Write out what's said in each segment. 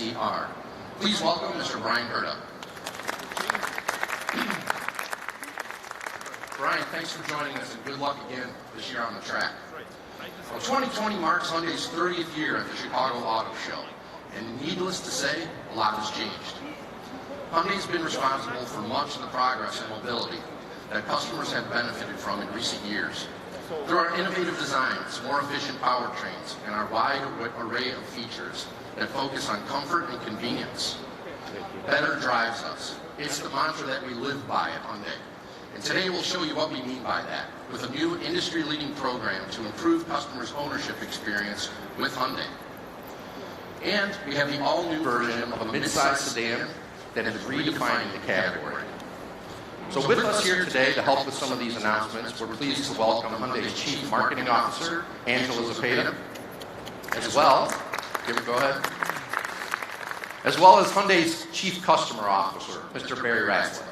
SCR. Please welcome Mr. Brian Herta. Brian, thanks for joining us, and good luck again this year on the track. Well, 2020 marks Hyundai's 30th year at the Chicago Auto Show, and needless to say, a lot has changed. Hyundai's been responsible for much of the progress in mobility that customers have benefited from in recent years. Through our innovative designs, more efficient powertrains, and our wide array of features that focus on comfort and convenience. Better drives us. It's the mantra that we live by at Hyundai. And today we'll show you what we mean by that, with a new industry-leading program to improve customers' ownership experience with Hyundai. And we have the all-new version of a midsize sedan that is redefining the category. So with us here today to help with some of these announcements, we're pleased to welcome Hyundai's Chief Marketing Officer, Angela Zepeda, as well as Hyundai's Chief Customer Officer, Mr. Barry Ratzler.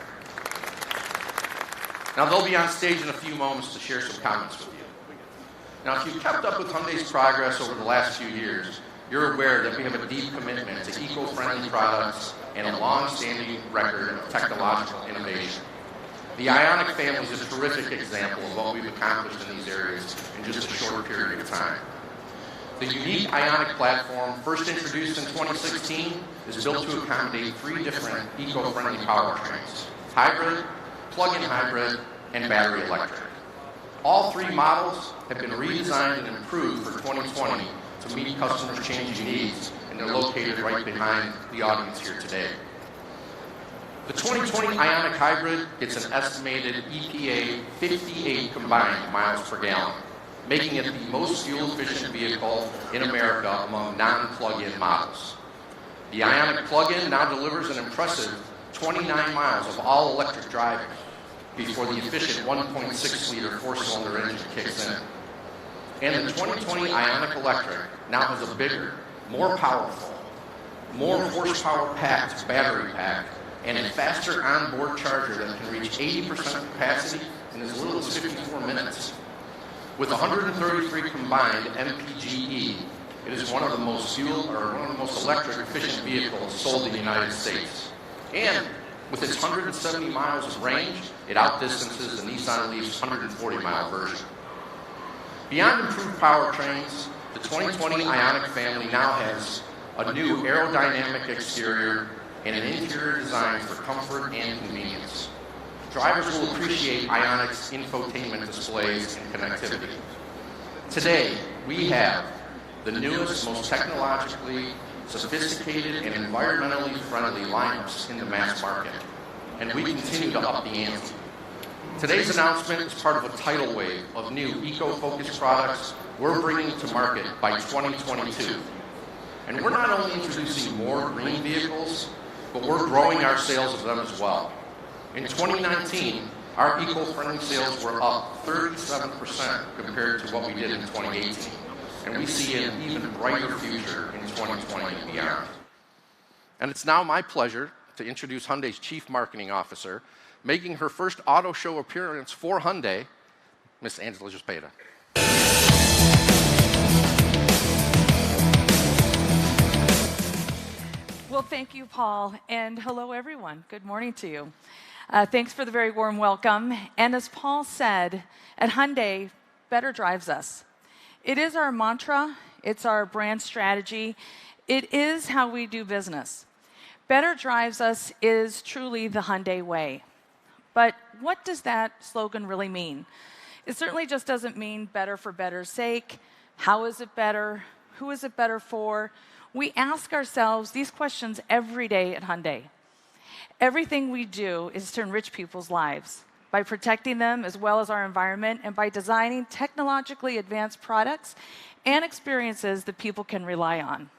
Now they'll be on stage in a few moments to share some comments with you. Now if you've kept up with Hyundai's progress over the last few years, you're aware that we have a deep commitment to eco-friendly products and a long-standing record of technological innovation. The Ioniq family is a terrific example of what we've accomplished in these areas in just a short period of time. The unique Ioniq platform, first introduced in 2016, is built to accommodate 3 different eco-friendly powertrains: hybrid, plug-in hybrid, and battery electric. All 3 models have been redesigned and improved for 2020 to meet customers' changing needs, and they're located right behind the audience here today. The 2020 Ioniq Hybrid gets an estimated EPA 58 combined miles per gallon, making it the most fuel-efficient vehicle in America among non-plug-in models. The Ioniq plug-in now delivers an impressive 29 miles of all-electric driving before the efficient 1.6-liter 4-cylinder engine kicks in. And the 2020 Ioniq Electric now has a bigger, more powerful, more horsepower-packed battery pack and a faster onboard charger that can reach 80% capacity in as little as 54 minutes. With 133 combined MPGe, it is one of the most electric efficient vehicles sold in the United States. And with its 170 miles of range, it outdistances the Nissan Leaf's 140-mile version. Beyond improved powertrains, the 2020 Ioniq family now has a new aerodynamic exterior and an interior design for comfort and convenience. Drivers will appreciate Ioniq's infotainment displays and connectivity. Today, we have the newest, most technologically sophisticated and environmentally friendly lineups in the mass market, and we continue to up the ante. Today's announcement is part of a tidal wave of new eco-focused products we're bringing to market by 2022. And we're not only introducing more green vehicles, but we're growing our sales of them as well. In 2019, our eco-friendly sales were up 37% compared to what we did in 2018. And we see an even brighter future in 2020 and beyond. And it's now my pleasure to introduce Hyundai's Chief Marketing Officer, making her first auto show appearance for Hyundai, Ms. Angela Zepeda. Well, thank you, Paul, and hello, everyone. Good morning to you. Thanks for the very warm welcome. And as Paul said, at Hyundai, better drives us. It is our mantra. It's our brand strategy. It is how we do business. Better drives us is truly the Hyundai way. But what does that slogan really mean? It certainly just doesn't mean better for better's sake. How is it better? Who is it better for? We ask ourselves these questions every day at Hyundai. Everything we do is to enrich people's lives by protecting them as well as our environment and by designing technologically advanced products and experiences that people can rely on.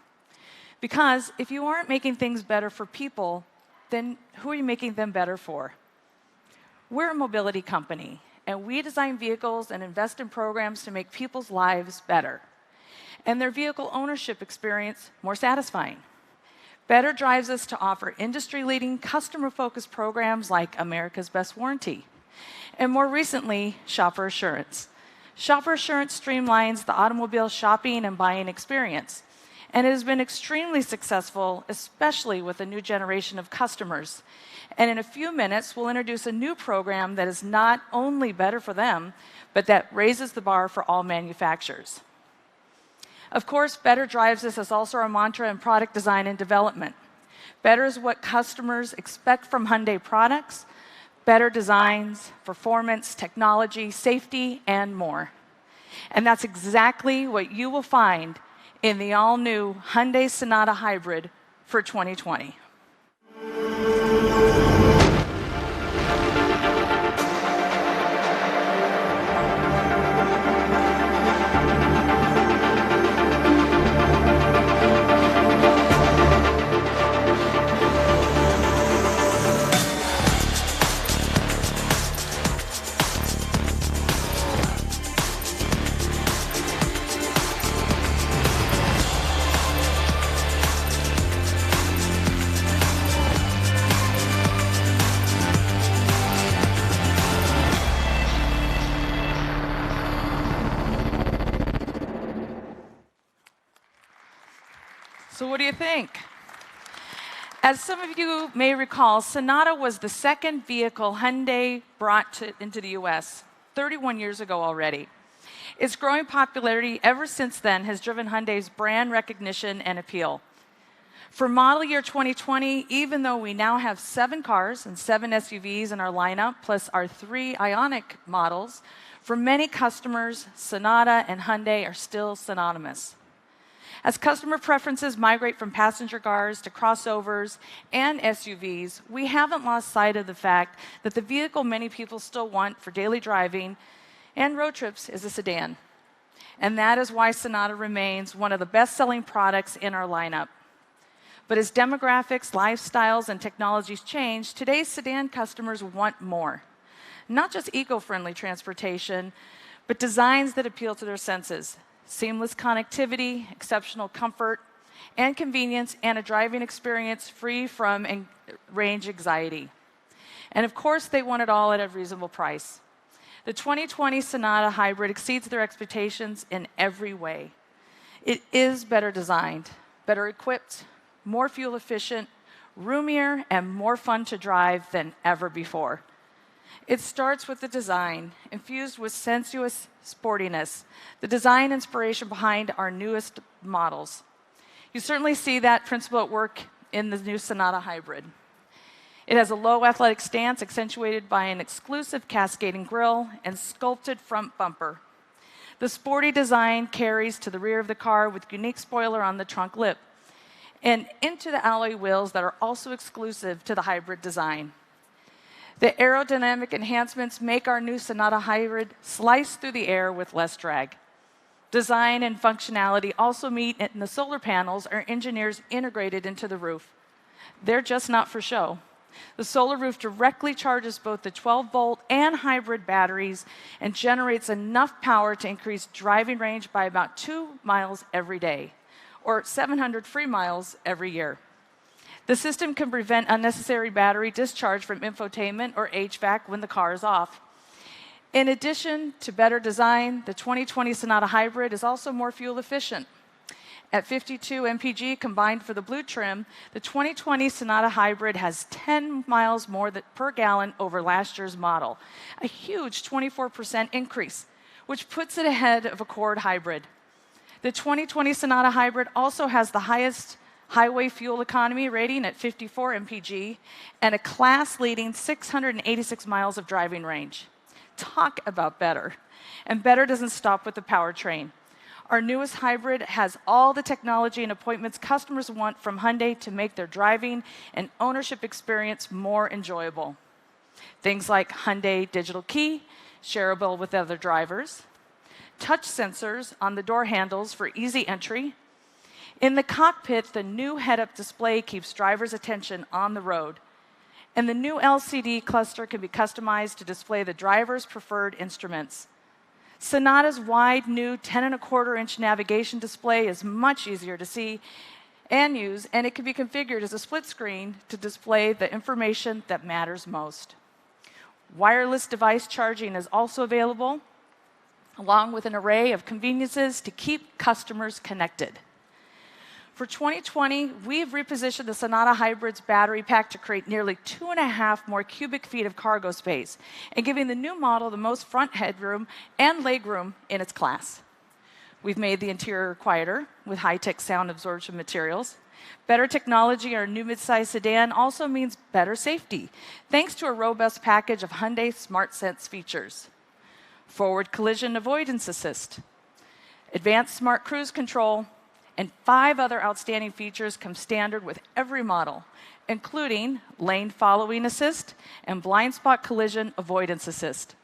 Because if you aren't making things better for people, then who are you making them better for? We're a mobility company, and we design vehicles and invest in programs to make people's lives better and their vehicle ownership experience more satisfying. Better drives us to offer industry-leading, customer-focused programs like America's Best Warranty, and more recently, Shopper Assurance. Shopper Assurance streamlines the automobile shopping and buying experience, And it has been extremely successful, especially with a new generation of customers. And in a few minutes, we'll introduce a new program that is not only better for them, but that raises the bar for all manufacturers. Of course, better drives us is also our mantra in product design and development. Better is what customers expect from Hyundai products, better designs, performance, technology, safety, and more. And that's exactly what you will find in the all-new Hyundai Sonata Hybrid for 2020. So what do you think? As some of you may recall, Sonata was the second vehicle Hyundai brought into the US 31 years ago already. Its growing popularity ever since then has driven Hyundai's brand recognition and appeal. For model year 2020, even though we now have 7 cars and 7 SUVs in our lineup, plus our 3 Ioniq models, for many customers, Sonata and Hyundai are still synonymous. As customer preferences migrate from passenger cars to crossovers and SUVs, we haven't lost sight of the fact that the vehicle many people still want for daily driving and road trips is a sedan. And that is why Sonata remains one of the best-selling products in our lineup. But as demographics, lifestyles, and technologies change, today's sedan customers want more. Not just eco-friendly transportation, but designs that appeal to their senses. Seamless connectivity, exceptional comfort, and convenience, and a driving experience free from range anxiety. And of course, they want it all at a reasonable price. The 2020 Sonata Hybrid exceeds their expectations in every way. It is better designed, better equipped, more fuel efficient, roomier, and more fun to drive than ever before. It starts with the design, infused with sensuous sportiness, the design inspiration behind our newest models. You certainly see that principle at work in the new Sonata Hybrid. It has a low athletic stance accentuated by an exclusive cascading grille and sculpted front bumper. The sporty design carries to the rear of the car with unique spoiler on the trunk lip and into the alloy wheels that are also exclusive to the hybrid design. The aerodynamic enhancements make our new Sonata Hybrid slice through the air with less drag. Design and functionality also meet in the solar panels our engineers integrated into the roof. They're just not for show. The solar roof directly charges both the 12-volt and hybrid batteries and generates enough power to increase driving range by about 2 miles every day, or 700 free miles every year. The system can prevent unnecessary battery discharge from infotainment or HVAC when the car is off. In addition to better design, the 2020 Sonata Hybrid is also more fuel efficient. At 52 mpg combined for the blue trim, the 2020 Sonata Hybrid has 10 miles more per gallon over last year's model, a huge 24% increase, which puts it ahead of Accord Hybrid. The 2020 Sonata Hybrid also has the highest highway fuel economy rating at 54 mpg and a class-leading 686 miles of driving range. Talk about better. And better doesn't stop with the powertrain. Our newest hybrid has all the technology and appointments customers want from Hyundai to make their driving and ownership experience more enjoyable. Things like Hyundai Digital Key, shareable with other drivers, touch sensors on the door handles for easy entry. In the cockpit, the new head-up display keeps drivers' attention on the road. And the new LCD cluster can be customized to display the driver's preferred instruments. Sonata's wide new 10.25-inch navigation display is much easier to see and use, and it can be configured as a split screen to display the information that matters most. Wireless device charging is also available, along with an array of conveniences to keep customers connected. For 2020, we've repositioned the Sonata Hybrid's battery pack to create nearly 2.5 more cubic feet of cargo space and giving the new model the most front headroom and legroom in its class. We've made the interior quieter with high-tech sound absorption materials. Better technology in our new midsize sedan also means better safety, thanks to a robust package of Hyundai Smart Sense features. Forward collision avoidance assist, advanced smart cruise control, and 5 other outstanding features come standard with every model, including lane following assist and blind spot collision avoidance assist.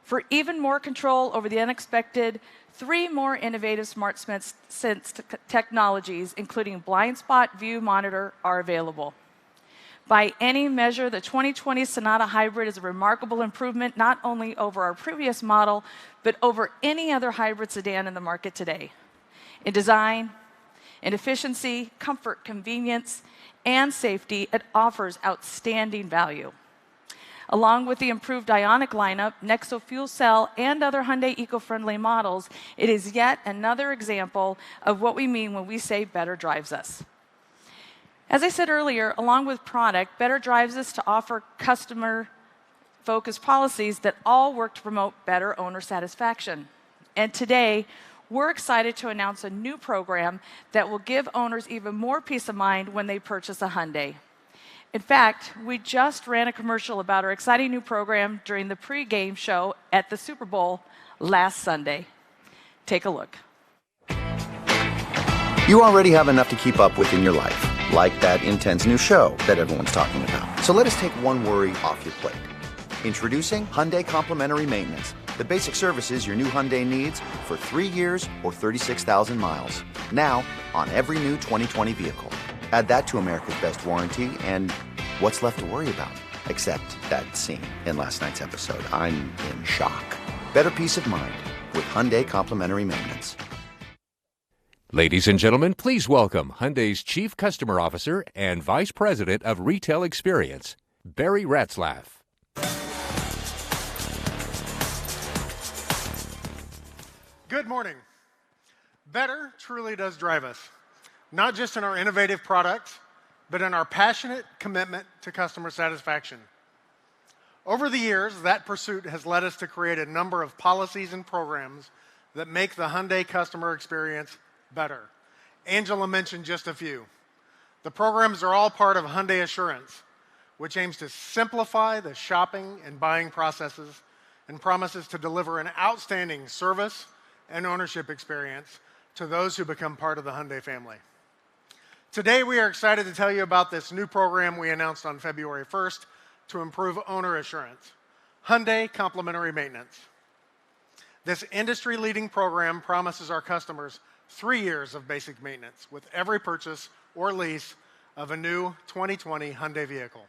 For even more control over the unexpected, 3 more innovative Smart Sense technologies, including blind spot view monitor, are available. By any measure, the 2020 Sonata Hybrid is a remarkable improvement not only over our previous model, but over any other hybrid sedan in the market today. In design, in efficiency, comfort, convenience, and safety, it offers outstanding value. Along with the improved Ioniq lineup, Nexo fuel cell, and other Hyundai eco-friendly models, it is yet another example of what we mean when we say better drives us. As I said earlier, along with product, better drives us to offer customer-focused policies that all work to promote better owner satisfaction. And today, we're excited to announce a new program that will give owners even more peace of mind when they purchase a Hyundai. In fact, we just ran a commercial about our exciting new program during the pre-game show at the Super Bowl last Sunday. Take a look. You already have enough to keep up with in your life, like that intense new show that everyone's talking about. So let us take one worry off your plate. Introducing Hyundai Complimentary Maintenance, the basic services your new Hyundai needs for 3 years or 36,000 miles. Now, on every new 2020 vehicle. Add that to America's Best Warranty, and what's left to worry about? Except that scene in last night's episode. I'm in shock. Better peace of mind with Hyundai Complimentary Maintenance. Ladies and gentlemen, please welcome Hyundai's Chief Customer Officer and Vice President of Retail Experience, Barry Ratzlaff. Good morning. Better truly does drive us, not just in our innovative products, but in our passionate commitment to customer satisfaction. Over the years, that pursuit has led us to create a number of policies and programs that make the Hyundai customer experience better. Angela mentioned just a few. The programs are all part of Hyundai Assurance, which aims to simplify the shopping and buying processes and promises to deliver an outstanding service and ownership experience to those who become part of the Hyundai family. Today, we are excited to tell you about this new program we announced on February 1st to improve owner assurance, Hyundai Complimentary Maintenance. This industry-leading program promises our customers 3 years of basic maintenance with every purchase or lease of a new 2020 Hyundai vehicle.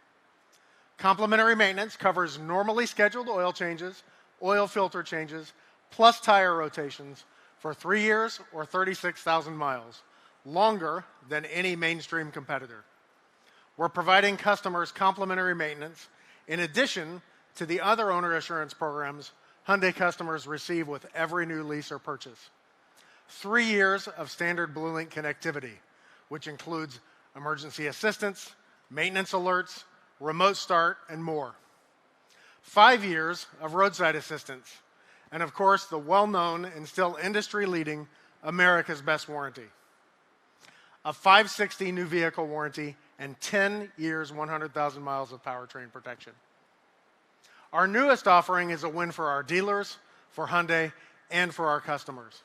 Complimentary maintenance covers normally scheduled oil changes, oil filter changes, plus tire rotations for 3 years or 36,000 miles, longer than any mainstream competitor. We're providing customers complimentary maintenance in addition to the other owner assurance programs Hyundai customers receive with every new lease or purchase. 3 years of standard BlueLink connectivity, which includes emergency assistance, maintenance alerts, remote start, and more. 5 years of roadside assistance, and of course, the well-known and still industry-leading America's Best Warranty. A 560 new vehicle warranty and 10 years, 100,000 miles of powertrain protection. Our newest offering is a win for our dealers, for Hyundai, and for our customers.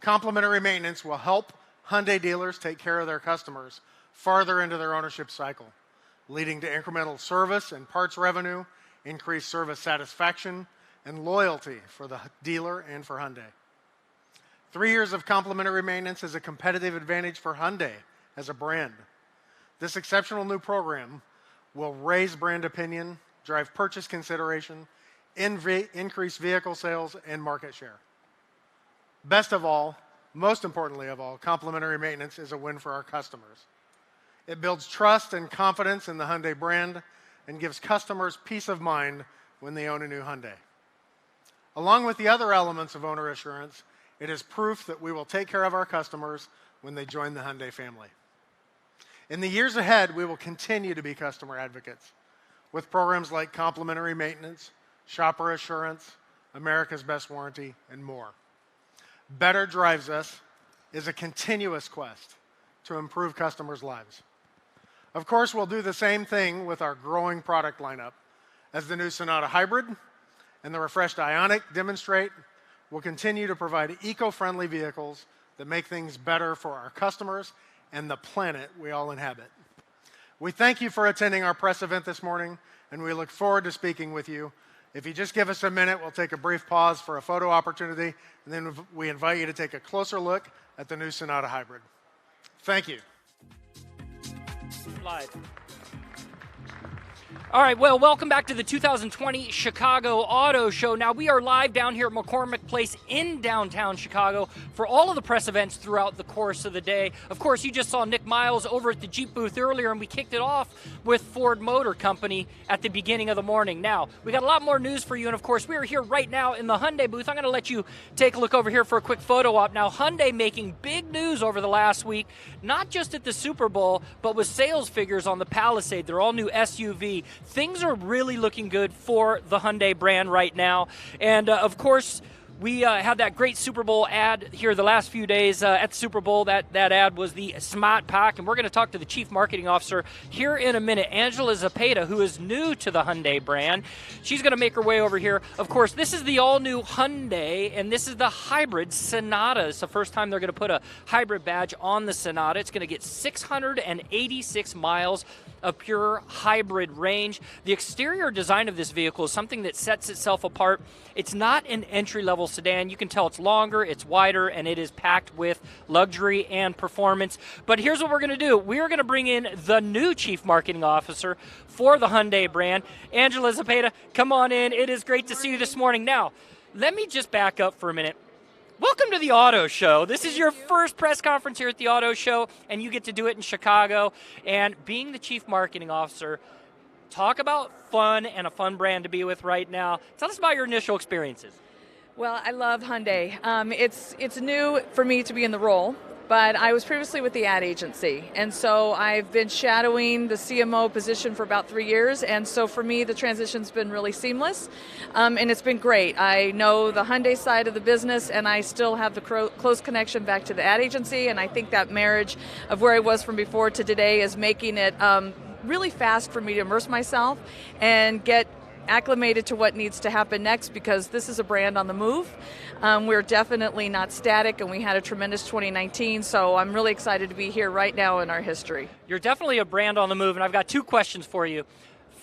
Complimentary maintenance will help Hyundai dealers take care of their customers farther into their ownership cycle, leading to incremental service and parts revenue, increased service satisfaction, and loyalty for the dealer and for Hyundai. 3 years of complimentary maintenance is a competitive advantage for Hyundai as a brand. This exceptional new program will raise brand opinion, drive purchase consideration, increase vehicle sales, and market share. Best of all, most importantly of all, complimentary maintenance is a win for our customers. It builds trust and confidence in the Hyundai brand and gives customers peace of mind when they own a new Hyundai. Along with the other elements of owner assurance, it is proof that we will take care of our customers when they join the Hyundai family. In the years ahead, we will continue to be customer advocates with programs like complimentary maintenance, shopper assurance, America's Best Warranty, and more. Better Drives Us is a continuous quest to improve customers' lives. Of course, we'll do the same thing with our growing product lineup. As the new Sonata Hybrid and the refreshed Ioniq demonstrate, we'll continue to provide eco-friendly vehicles that make things better for our customers and the planet we all inhabit. We thank you for attending our press event this morning, and we look forward to speaking with you. If you just give us a minute, we'll take a brief pause for a photo opportunity, and then we invite you to take a closer look at the new Sonata Hybrid. Thank you. Live. All right, well, welcome back to the 2020 Chicago Auto Show. Now, we are live down here at McCormick Place in downtown Chicago for all of the press events throughout the course of the day. Of course, you just saw Nick Miles over at the Jeep booth earlier, and we kicked it off with Ford Motor Company at the beginning of the morning. Now, we got a lot more news for you, and of course, we are here right now in the Hyundai booth. I'm going to let you take a look over here for a quick photo op. Now, Hyundai making big news over the last week, not just at the Super Bowl, but with sales figures on the Palisade, their all-new SUV. Things are really looking good for the Hyundai brand right now. And of course, we had that great Super Bowl ad here the last few days at the Super Bowl. That ad was the Smart Pack, and we're going to talk to the Chief Marketing Officer here in a minute, Angela Zapata, who is new to the Hyundai brand. She's going to make her way over here. Of course, this is the all-new Hyundai, and this is the hybrid Sonata. It's the first time they're going to put a hybrid badge on the Sonata. It's going to get 686 miles of pure hybrid range. The exterior design of this vehicle is something that sets itself apart. It's not an entry-level sedan. You can tell it's longer, it's wider, and it is packed with luxury and performance. But here's what we're going to do. We're going to bring in the new Chief Marketing Officer for the Hyundai brand, Angela Zapata. Come on in. It is great to see you this morning. Now, let me just back up for a minute. Welcome to the Auto Show. This is your first press conference here at the Auto Show, and you get to do it in Chicago. And being the Chief Marketing Officer, talk about fun and a fun brand to be with right now. Tell us about your initial experiences. Well, I love Hyundai. It's new for me to be in the role, but I was previously with the ad agency, and so I've been shadowing the CMO position for about 3 years, and so for me the transition's been really seamless, and it's been great. I know the Hyundai side of the business, and I still have the close connection back to the ad agency, and I think that marriage of where I was from before to today is making it really fast for me to immerse myself and get acclimated to what needs to happen next, because this is a brand on the move. We're definitely not static, and we had a tremendous 2019, so I'm really excited to be here right now in our history. You're definitely a brand on the move, and I've got two questions for you.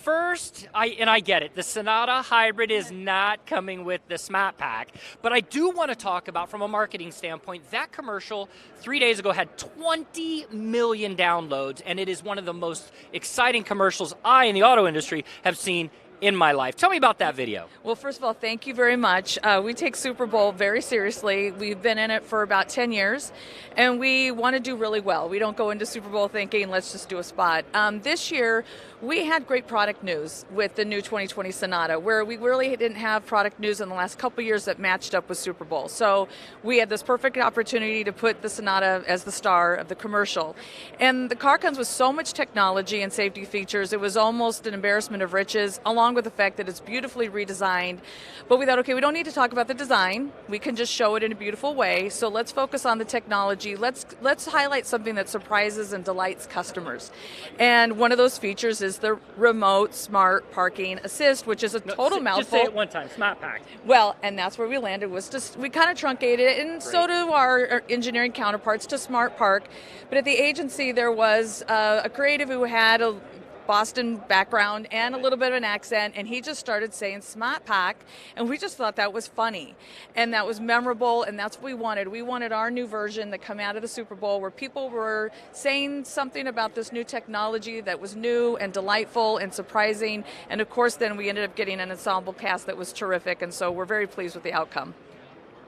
First, I get it, the Sonata Hybrid is not coming with the Smart Pack, but I do want to talk about, from a marketing standpoint, that commercial 3 days ago had 20 million downloads, and it is one of the most exciting commercials I, in the auto industry, have seen in my life. Tell me about that video. Well, first of all, thank you very much. We take Super Bowl very seriously. We've been in it for about 10 years, and we want to do really well. We don't go into Super Bowl thinking, let's just do a spot. This year, we had great product news with the new 2020 Sonata, where we really didn't have product news in the last couple years that matched up with Super Bowl. So we had this perfect opportunity to put the Sonata as the star of the commercial. And the car comes with so much technology and safety features, it was almost an embarrassment of riches, along with the fact that it's beautifully redesigned. But we thought, okay, we don't need to talk about the design. We can just show it in a beautiful way. So let's focus on the technology. Let's highlight something that surprises and delights customers. And one of those features is the remote smart parking assist, which is a total mouthful. Just say it one time, Smart Pack. Well, and that's where we landed, was just, we kind of truncated it, and so do our engineering counterparts, to Smart Park. But at the agency, there was a creative who had a Boston background and a little bit of an accent, and he just started saying Smart Pack, and we just thought that was funny, and that was memorable, and that's what we wanted. We wanted our new version that come out of the Super Bowl, where people were saying something about this new technology that was new and delightful and surprising, and of course then we ended up getting an ensemble cast that was terrific, and so we're very pleased with the outcome.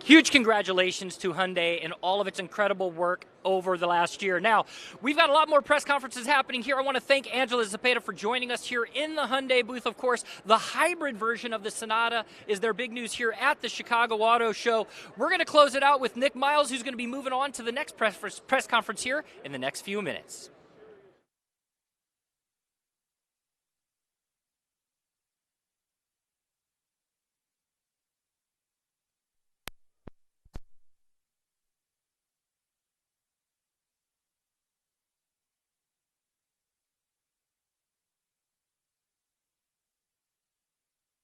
Huge congratulations to Hyundai and all of its incredible work over the last year. Now, we've got a lot more press conferences happening here. I want to thank Angela Zepeda for joining us here in the Hyundai booth. Of course, the hybrid version of the Sonata is their big news here at the Chicago Auto Show. We're going to close it out with Nick Miles, who's going to be moving on to the next press conference here in the next few minutes.